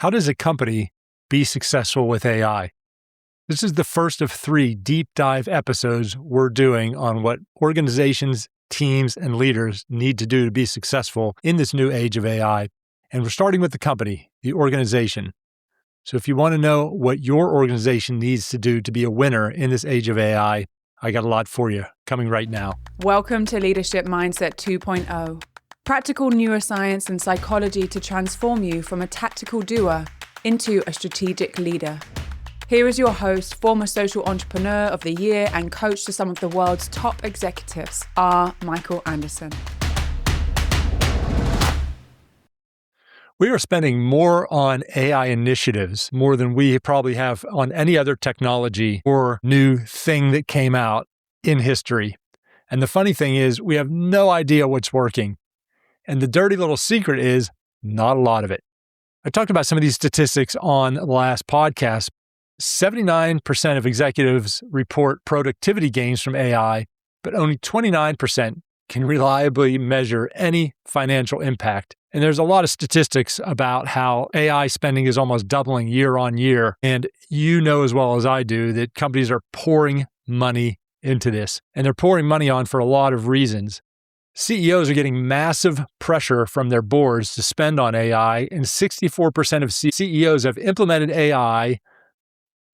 How does a company be successful with AI? This is the first of 3 deep dive episodes we're doing on what organizations, teams, and leaders need to do to be successful in this new age of AI. And we're starting with the company, the organization. So if you want to know what your organization needs to do to be a winner in this age of AI, I got a lot for you coming right now. Welcome to Leadership Mindset 2.0. Practical neuroscience and psychology to transform you from a tactical doer into a strategic leader. Here is your host, former social entrepreneur of the year and coach to some of the world's top executives, R. Michael Anderson. We are spending more on AI initiatives, more than we probably have on any other technology or new thing that came out in history. And the funny thing is, we have no idea what's working. And the dirty little secret is not a lot of it. I talked about some of these statistics on the last podcast. 79% of executives report productivity gains from AI, but only 29% can reliably measure any financial impact. And there's a lot of statistics about how AI spending is almost doubling year on year. And you know as well as I do that companies are pouring money into this. And they're pouring money on for a lot of reasons. CEOs are getting massive pressure from their boards to spend on AI, and 64% of CEOs have implemented AI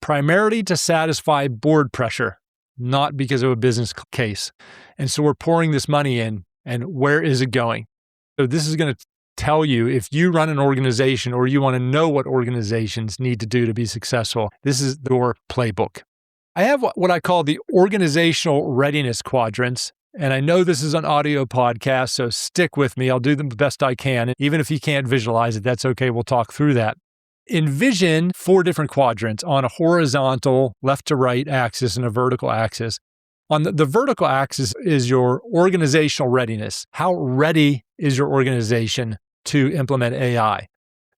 primarily to satisfy board pressure, not because of a business case. And so we're pouring this money in, and where is it going? So this is going to tell you if you run an organization or you want to know what organizations need to do to be successful. This is your playbook. I have what I call the organizational readiness quadrants. And I know this is an audio podcast, so stick with me. I'll do the best I can. Even if you can't visualize it, that's okay. We'll talk through that. Envision 4 different quadrants on a horizontal left to right axis and a vertical axis. On the vertical axis is your organizational readiness. How ready is your organization to implement AI?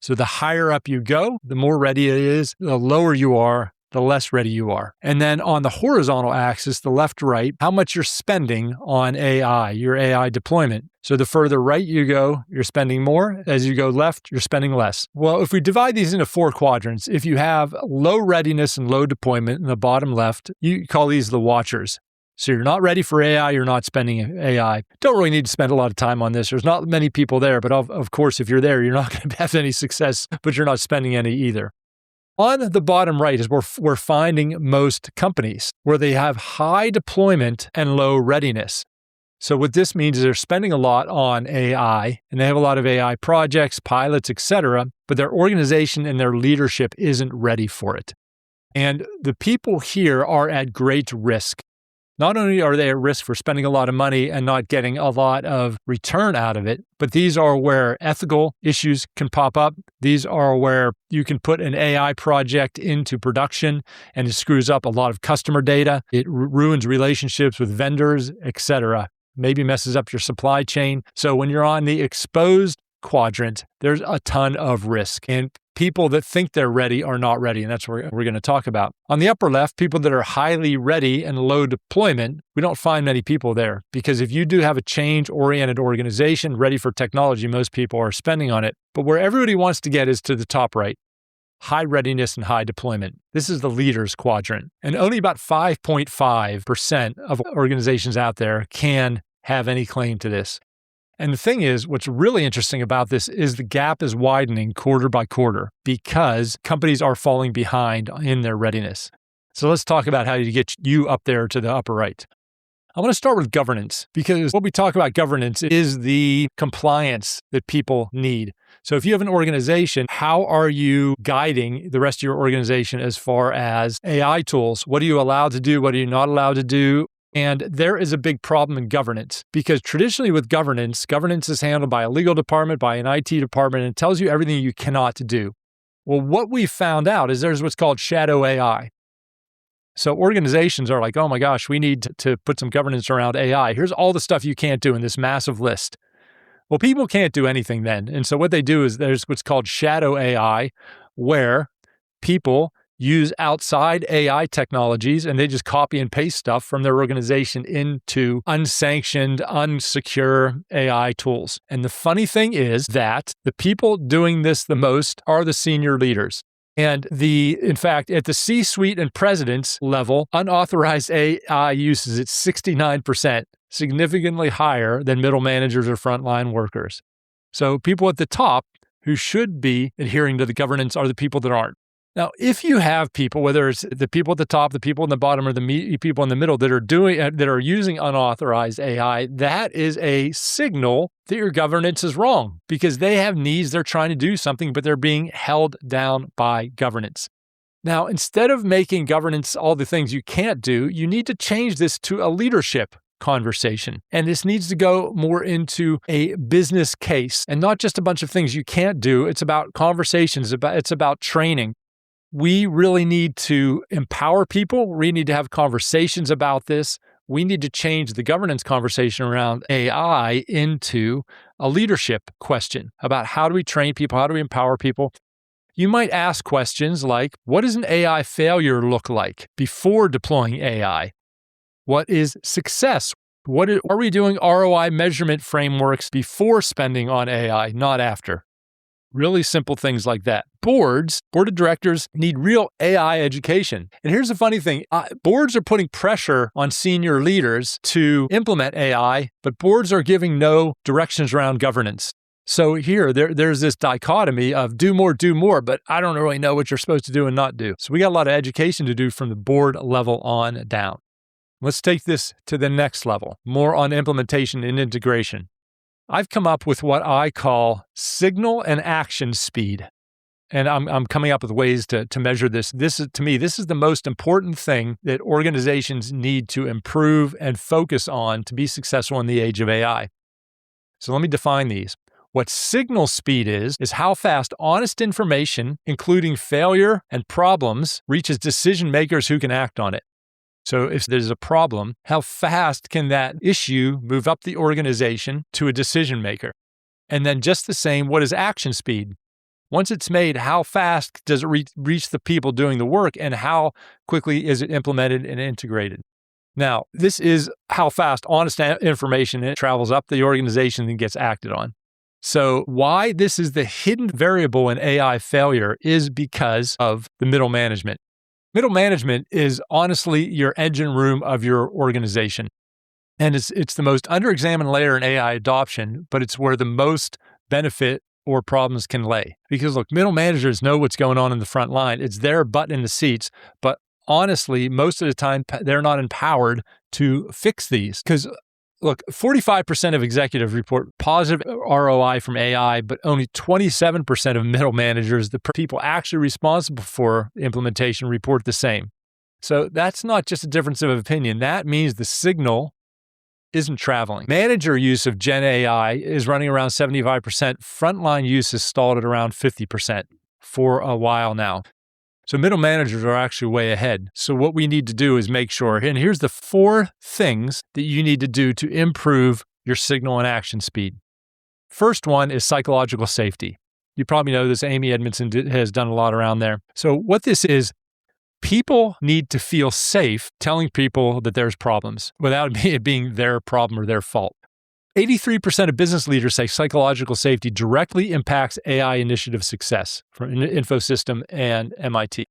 So the higher up you go, the more ready it is. The lower you are, the less ready you are. And then on the horizontal axis, the left to right, how much you're spending on AI, your AI deployment. So the further right you go, you're spending more. As you go left, you're spending less. Well, if we divide these into 4 quadrants, if you have low readiness and low deployment in the bottom left, you call these the watchers. So you're not ready for AI, you're not spending AI. Don't really need to spend a lot of time on this. There's not many people there, but of course, if you're there, you're not going to have any success, but you're not spending any either. On the bottom right is where we're finding most companies where they have high deployment and low readiness. So what this means is they're spending a lot on AI and they have a lot of AI projects, pilots, etc., but their organization and their leadership isn't ready for it. And the people here are at great risk. Not only are they at risk for spending a lot of money and not getting a lot of return out of it, but these are where ethical issues can pop up. These are where you can put an AI project into production and it screws up a lot of customer data. It ruins relationships with vendors, etc. Maybe messes up your supply chain. So when you're on the exposed quadrant, there's a ton of risk. And people that think they're ready are not ready, and that's what we're going to talk about. On the upper left, people that are highly ready and low deployment, we don't find many people there because if you do have a change-oriented organization ready for technology, most people are spending on it. But where everybody wants to get is to the top right, high readiness and high deployment. This is the leaders quadrant. And only about 5.5% of organizations out there can have any claim to this. And the thing is, what's really interesting about this is the gap is widening quarter by quarter because companies are falling behind in their readiness. So let's talk about how to get you up there to the upper right. I want to start with governance because what we talk about governance is the compliance that people need. So if you have an organization, how are you guiding the rest of your organization as far as AI tools? What are you allowed to do? What are you not allowed to do? And there is a big problem in governance because traditionally with governance is handled by a legal department, by an IT department, and it tells you everything you cannot do. Well, what we found out is there's what's called shadow AI. So organizations are like, oh my gosh, we need to put some governance around AI. Here's all the stuff you can't do in this massive list. Well, people can't do anything then. And so what they do is there's what's called shadow AI, where people use outside AI technologies and they just copy and paste stuff from their organization into unsanctioned, unsecure AI tools. And the funny thing is that the people doing this the most are the senior leaders. And in fact, at the C-suite and president's level, unauthorized AI use is at 69%, significantly higher than middle managers or frontline workers. So people at the top who should be adhering to the governance are the people that aren't. Now, if you have people, whether it's the people at the top, the people in the bottom, or the people in the middle that are using unauthorized AI, that is a signal that your governance is wrong because they have needs, they're trying to do something, but they're being held down by governance. Now, instead of making governance all the things you can't do, you need to change this to a leadership conversation. And this needs to go more into a business case and not just a bunch of things you can't do. It's about conversations, it's about training. We really need to empower people. We need to have conversations about this. We need to change the governance conversation around AI into a leadership question about how do we train people? How do we empower people? You might ask questions like, what does an AI failure look like before deploying AI? What is success? Are we doing ROI measurement frameworks before spending on AI, not after? Really simple things like that. Board of directors need real AI education. And here's the funny thing. Boards are putting pressure on senior leaders to implement AI, but boards are giving no directions around governance. So here, there's this dichotomy of do more, but I don't really know what you're supposed to do and not do. So we got a lot of education to do from the board level on down. Let's take this to the next level, more on implementation and integration. I've come up with what I call signal and action speed. And I'm coming up with ways to measure this. To me, this is the most important thing that organizations need to improve and focus on to be successful in the age of AI. So let me define these. What signal speed is how fast honest information, including failure and problems, reaches decision makers who can act on it. So if there's a problem, how fast can that issue move up the organization to a decision maker? And then just the same, what is action speed? Once it's made, how fast does it reach the people doing the work and how quickly is it implemented and integrated? Now, this is how fast honest information travels up the organization and gets acted on. So why this is the hidden variable in AI failure is because of the middle management. Middle management is honestly your engine room of your organization. And it's the most underexamined layer in AI adoption, but it's where the most benefit or problems can lay. Because look, middle managers know what's going on in the front line. It's their butt in the seats, but honestly, most of the time, they're not empowered to fix these. Because look, 45% of executives report positive ROI from AI, but only 27% of middle managers, the people actually responsible for implementation, report the same. So that's not just a difference of opinion. That means the signal isn't traveling. Manager use of Gen AI is running around 75%. Frontline use is stalled at around 50% for a while now. So middle managers are actually way ahead. So what we need to do is make sure, and here's the 4 things that you need to do to improve your signal and action speed. First one is psychological safety. You probably know this. Amy Edmondson has done a lot around there. So what this is, people need to feel safe telling people that there's problems without it being their problem or their fault. 83% of business leaders say psychological safety directly impacts AI initiative success from Infosystem and MIT.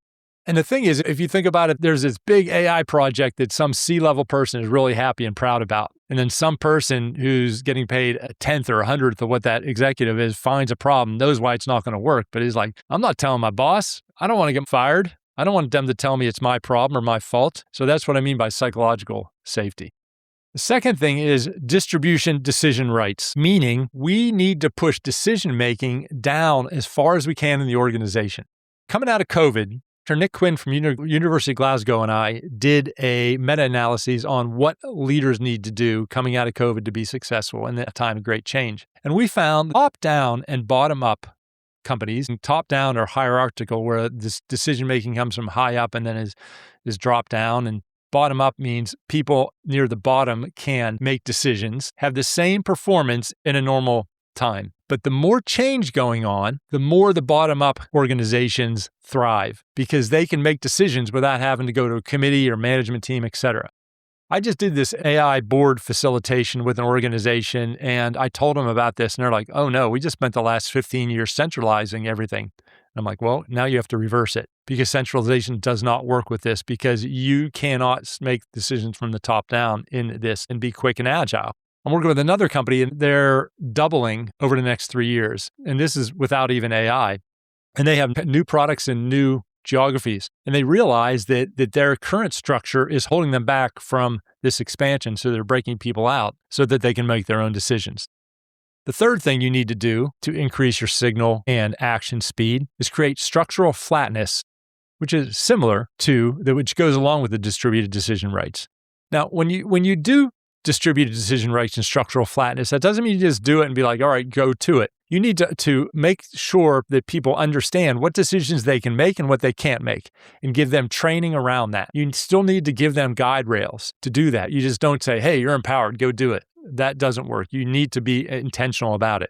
And the thing is, if you think about it, there's this big AI project that some C-level person is really happy and proud about. And then some person who's getting paid a 10th or 100th of what that executive is finds a problem, knows why it's not going to work, but is like, I'm not telling my boss. I don't want to get fired. I don't want them to tell me it's my problem or my fault. So that's what I mean by psychological safety. The second thing is distribution decision rights, meaning we need to push decision-making down as far as we can in the organization. Coming out of COVID, Nick Quinn from University of Glasgow and I did a meta-analysis on what leaders need to do coming out of COVID to be successful in a time of great change. And we found top-down and bottom-up companies. And top-down are hierarchical, where this decision-making comes from high up and then is dropped down. And bottom up means people near the bottom can make decisions, have the same performance in a normal time. But the more change going on, the more the bottom-up organizations thrive because they can make decisions without having to go to a committee or management team, etc. I just did this AI board facilitation with an organization, and I told them about this, and they're like, oh no, we just spent the last 15 years centralizing everything. I'm like, well, now you have to reverse it because centralization does not work with this because you cannot make decisions from the top down in this and be quick and agile. I'm working with another company and they're doubling over the next 3 years. And this is without even AI. And they have new products in new geographies. And they realize that their current structure is holding them back from this expansion. So they're breaking people out so that they can make their own decisions. The third thing you need to do to increase your signal and action speed is create structural flatness, which is similar to which goes along with the distributed decision rights. Now, when you do distributed decision rights and structural flatness, that doesn't mean you just do it and be like, all right, go to it. You need to make sure that people understand what decisions they can make and what they can't make and give them training around that. You still need to give them guide rails to do that. You just don't say, hey, you're empowered, go do it. That doesn't work. You need to be intentional about it.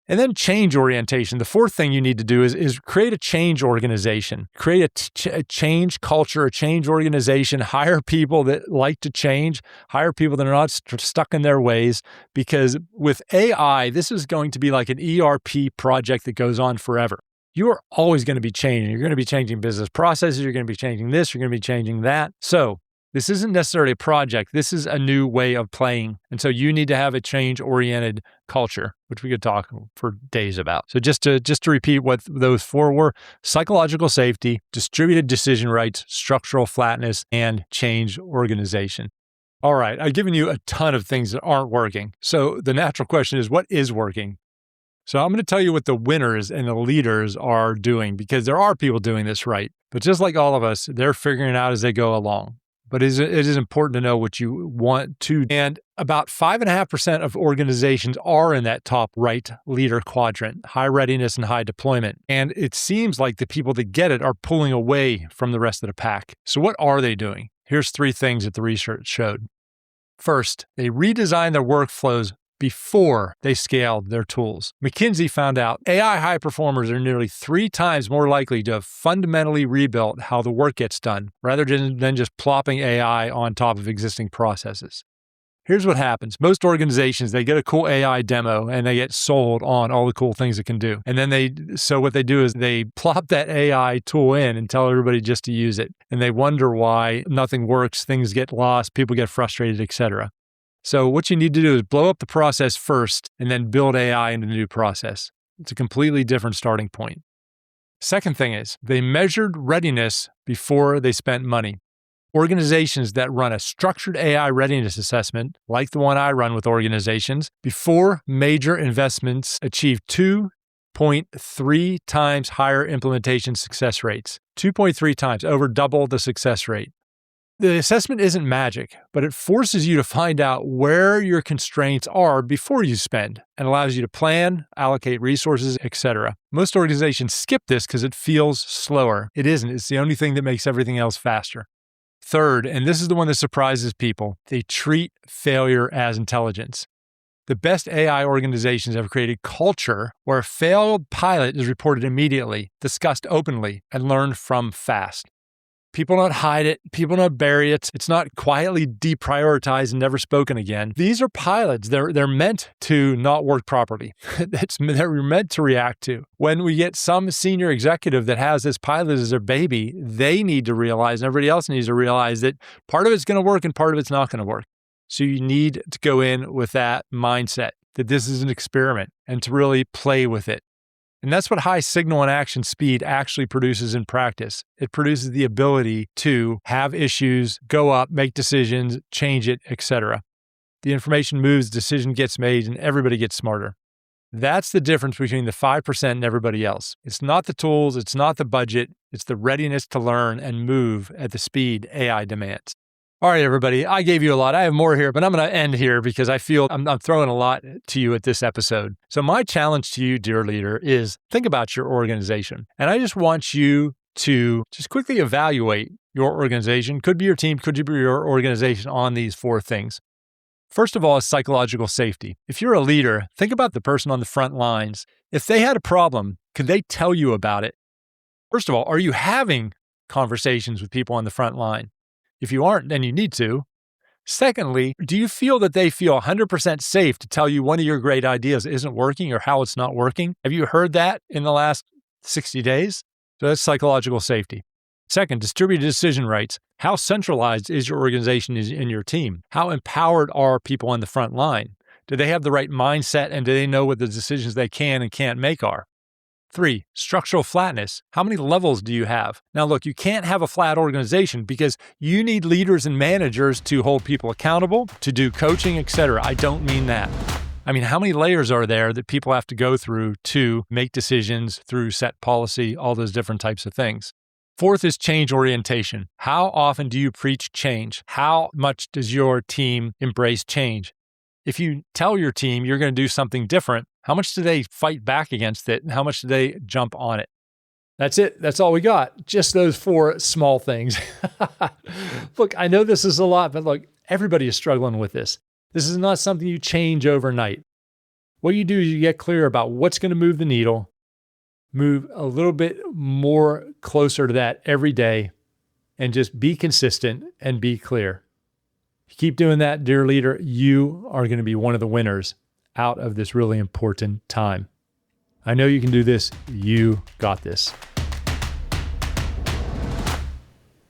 And then change orientation. The fourth thing you need to do is create a change organization. Create a change culture, a change organization. Hire people that like to change. Hire people that are not stuck in their ways. Because with AI, this is going to be like an ERP project that goes on forever. You are always going to be changing. You're going to be changing business processes. You're going to be changing this. You're going to be changing that. So this isn't necessarily a project. This is a new way of playing. And so you need to have a change-oriented culture, which we could talk for days about. So just to repeat what those four were: psychological safety, distributed decision rights, structural flatness, and change organization. All right, I've given you a ton of things that aren't working. So the natural question is, what is working? So I'm going to tell you what the winners and the leaders are doing, because there are people doing this right. But just like all of us, they're figuring it out as they go along. But it is important to know what you want to. And about 5.5% of organizations are in that top right leader quadrant, high readiness and high deployment. And it seems like the people that get it are pulling away from the rest of the pack. So what are they doing? Here's 3 things that the research showed. First, they redesigned their workflows before they scaled their tools. McKinsey found out AI high performers are nearly 3 times more likely to have fundamentally rebuilt how the work gets done, rather than just plopping AI on top of existing processes. Here's what happens. Most organizations, they get a cool AI demo and they get sold on all the cool things it can do. And then so what they do is they plop that AI tool in and tell everybody just to use it. And they wonder why nothing works, things get lost, people get frustrated, etc. So what you need to do is blow up the process first and then build AI into the new process. It's a completely different starting point. Second thing is they measured readiness before they spent money. Organizations that run a structured AI readiness assessment, like the one I run with organizations, before major investments achieve 2.3 times higher implementation success rates. 2.3 times, over double the success rate. The assessment isn't magic, but it forces you to find out where your constraints are before you spend and allows you to plan, allocate resources, etc. Most organizations skip this because it feels slower. It isn't. It's the only thing that makes everything else faster. Third, and this is the one that surprises people, they treat failure as intelligence. The best AI organizations have created culture where a failed pilot is reported immediately, discussed openly, and learned from fast. People don't hide it. People don't bury it. It's not quietly deprioritized and never spoken again. These are pilots. They're meant to not work properly. They're meant to react to. When we get some senior executive that has this pilot as their baby, they need to realize, and everybody else needs to realize, that part of it's going to work and part of it's not going to work. So you need to go in with that mindset that this is an experiment and to really play with it. And that's what high signal and action speed actually produces in practice. It produces the ability to have issues, go up, make decisions, change it, etc. The information moves, decision gets made, and everybody gets smarter. That's the difference between the 5% and everybody else. It's not the tools, it's not the budget, it's the readiness to learn and move at the speed AI demands. All right, everybody, I gave you a lot. I have more here, but I'm going to end here because I feel I'm throwing a lot to you at this episode. So my challenge to you, dear leader, is think about your organization. And I just want you to just quickly evaluate your organization. Could be your team, could be your organization on these 4 things. First of all is psychological safety. If you're a leader, think about the person on the front lines. If they had a problem, could they tell you about it? First of all, are you having conversations with people on the front line? If you aren't, then you need to. Secondly, do you feel that they feel 100% safe to tell you one of your great ideas isn't working or how it's not working? Have you heard that in the last 60 days? So that's psychological safety. Second, distributed decision rights. How centralized is your organization in your team? How empowered are people on the front line? Do they have the right mindset and do they know what the decisions they can and can't make are? 3, structural flatness. How many levels do you have? Now look, you can't have a flat organization because you need leaders and managers to hold people accountable, to do coaching, etc. I don't mean that. I mean, how many layers are there that people have to go through to make decisions through set policy, all those different types of things? Fourth is change orientation. How often do you preach change? How much does your team embrace change? If you tell your team you're going to do something different, how much do they fight back against it? And how much do they jump on it? That's it. That's all we got. Just those 4 small things. Look, I know this is a lot, but look, everybody is struggling with this. This is not something you change overnight. What you do is you get clear about what's going to move the needle, move a little bit more closer to that every day, and just be consistent and be clear. Keep doing that, dear leader. You are going to be one of the winners out of this really important time. I know you can do this. You got this.